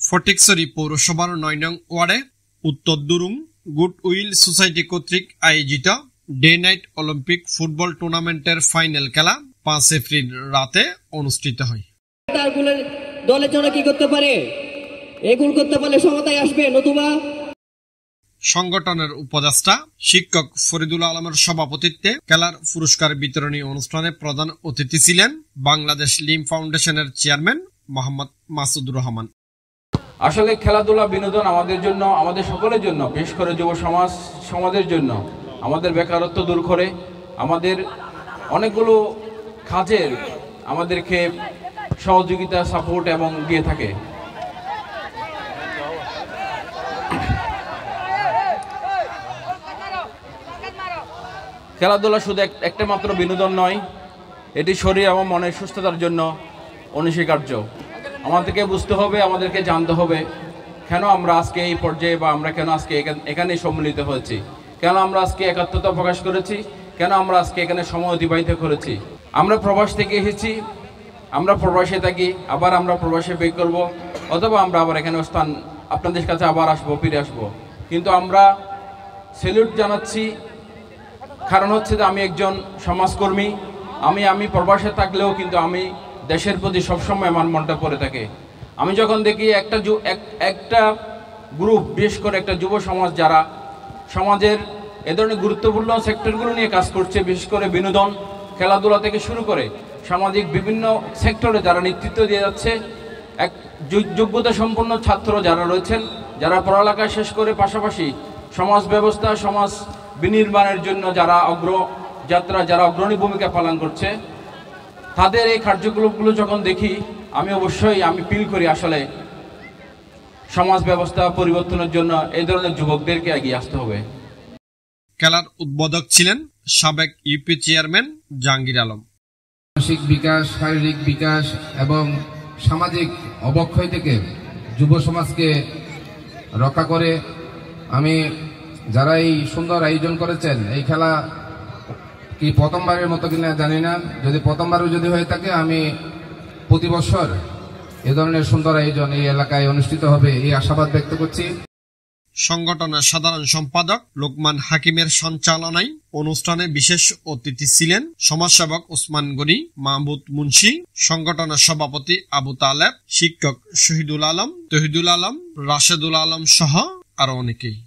ফটিকছড়ি পৌরসভার ৯ নং ওয়ার্ডে উত্তর দুরুং গুডউইল সোসাইটি কর্তৃক আয়োজিত ডে নাইট অলিম্পিক ফুটবল টুর্নামেন্টের ফাইনাল খেলা ৫ এপ্রিল রাতে অনুষ্ঠিত হয়। দলের জন্য কি করতে পারে, এগুলো করতে পারলে সমতায় আসবে, নতুবা সংগঠনের উপদেষ্টা শিক্ষক ফরিদুল আলমের সভাপতিত্বে খেলার পুরস্কার বিতরণী অনুষ্ঠানে প্রধান অতিথি ছিলেন বাংলাদেশ লিম ফাউন্ডেশনের চেয়ারম্যান মোহাম্মদ মাসুদুর রহমান। আসলে খেলাধুলা বিনোদন আমাদের জন্য, আমাদের সকলের জন্য, বিশেষ করে যুব সমাজের জন্য আমাদের বেকারত্ব দূর করে আমাদের অনেকগুলো কাজের আমাদেরকে সহযোগিতা, সাপোর্ট এবং দিয়ে থাকে। খেলাধুলা শুধু একটা মাত্র বিনোদন নয়, এটি শরীর এবং মনের সুস্থতার জন্য অনস্বীকার্য। আমাদেরকে বুঝতে হবে, আমাদেরকে জানতে হবে কেন আমরা আজকে এই পর্যায়ে বা আমরা কেন আজকে এখানে সম্মিলিত হয়েছি, কেন আমরা আজকে একাত্মতা প্রকাশ করেছি, কেন আমরা আজকে এখানে সময় অতিবাহিত করেছি। আমরা প্রবাস থেকে এসেছি, আমরা প্রবাসে থাকি, আবার আমরা প্রবাসে বের করব, অথবা আমরা আবার এখানে স্থান আপনাদের কাছে আবার আসবো, ফিরে আসবো। কিন্তু আমরা স্যালুট জানাচ্ছি, কারণ হচ্ছে যে আমি একজন সমাজকর্মী, আমি প্রবাসে থাকলেও কিন্তু আমি দেশের প্রতি সবসময় আমার মনটা পড়ে থাকে। আমি যখন দেখি একটা গ্রুপ, বিশেষ করে একটা যুব সমাজ যারা সমাজের এ ধরনের গুরুত্বপূর্ণ সেক্টরগুলো নিয়ে কাজ করছে, বিশেষ করে বিনোদন, খেলাধুলা থেকে শুরু করে সামাজিক বিভিন্ন সেক্টরে যারা নেতৃত্ব দিয়ে যাচ্ছে, এক যোগ্যতা সম্পন্ন ছাত্র যারা রয়েছেন, যারা পড়ালেখা শেষ করে পাশাপাশি সমাজ ব্যবস্থা, সমাজ বিনির্মাণের জন্য যারা অগ্রণী ভূমিকা পালন করছে, তাদের এই কার্যকলাপগুলো যখন দেখি আমি ফিল করি আসলে সমাজ ব্যবস্থা পরিবর্তনের জন্য এই ধরনের যুবকদেরকে এগিয়ে আসতে হবে। খেলার উদ্বোধক ছিলেন সাবেক ইউপি চেয়ারম্যান জাহাঙ্গীর আলম। মানসিক বিকাশ, শারীরিক বিকাশ এবং সামাজিক অবক্ষয় থেকে যুব সমাজকে রক্ষা করে আমি যারা এই সুন্দর আয়োজন করেছেন, এই খেলা কি প্রথমবারের মতো কিনা জানি না, যদি প্রথমবারও যদি হয়ে থাকে আমি প্রতি বছর এ ধরনের সুন্দর আয়োজন এই এলাকায় অনুষ্ঠিত হবে এই আশাবাদ ব্যক্ত করছি। সংগঠনের সাধারণ সম্পাদক লোকমান হাকিমের সঞ্চালনায় অনুষ্ঠানে বিশেষ অতিথি ছিলেন সমাজসেবক ওসমান গনি, মাহমুদ মুন্সি, সংগঠনের সভাপতি আবু তালেব, শিক্ষক শহীদুল আলম, তহিদুল আলম, রাশেদুল আলম সহ আরো অনেকেই।